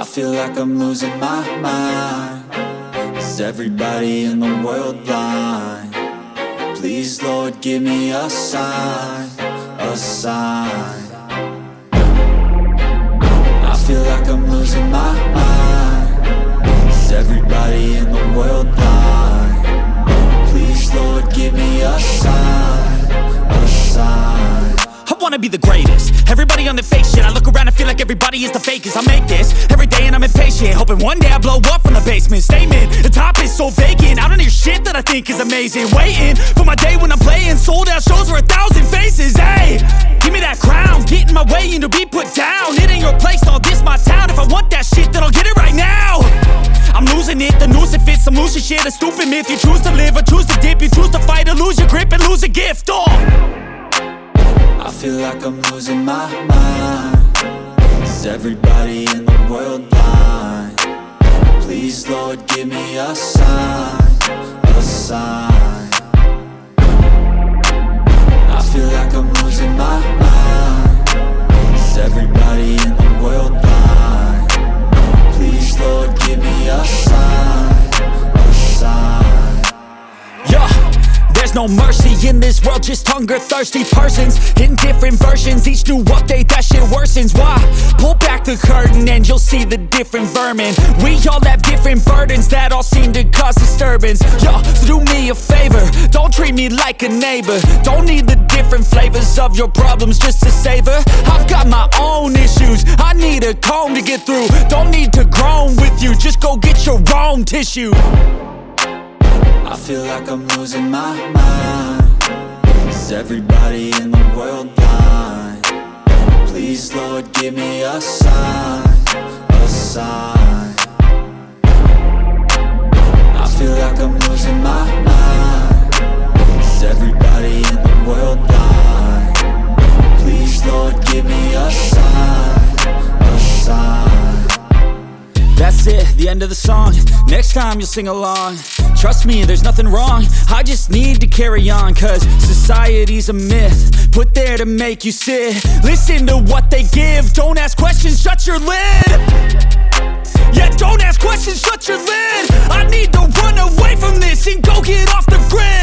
I feel like I'm losing my mind. Is everybody in the world blind? Please, Lord, give me a sign, a sign. I feel like I'm losing my mind. Is everybody in the world blind? Please, Lord, give me a sign, a sign. I wanna be the greatest. Everybody on the fake shit. I look around and feel like everybody is the fakest. I make this every day and I'm impatient, hoping one day I blow up from the basement. Statement, the top is so vacant. I don't hear shit that I think is amazing. Waiting for my day when I'm playing sold out shows for 1,000 faces. Hey, give me that crown, get in my way and to be put down. It ain't your place, all this my town. If I want that shit, then I'll get it right now. I'm losing it, the noose it fits. I'm losing shit, a stupid myth. You choose to live or choose to dip. You choose to fight or lose your grip and lose a gift. I feel like I'm losing my mind. Is everybody in the world blind? Please, Lord, give me a sign, a sign. I feel like I'm losing my mind. Is everybody in the world blind? Please, Lord, give me a sign, a sign. Yeah. There's no mercy in this world, just hunger-thirsty persons in different versions. Each new update, that shit worsens. Why? Pull back the curtain and you'll see the different vermin. We all have different burdens that all seem to cause disturbance. Yo, so do me a favor, don't treat me like a neighbor. Don't need the different flavors of your problems just to savor. I've got my own issues, I need a comb to get through. Don't need to groan with you, just go get your own tissue. I feel like I'm losing my mind. Is everybody in the world blind? Please, Lord, give me a sign, a sign. I feel like I'm losing my mind. Is everybody in the world blind? Please, Lord, give me a sign, a sign. That's it, the end of the song. Next time you'll sing along. Trust me, there's nothing wrong. I just need to carry on, cause society's a myth put there to make you sit. Listen to what they give. Don't ask questions, shut your lid. Yeah, don't ask questions, shut your lid. I need to run away from this and go get off the grid.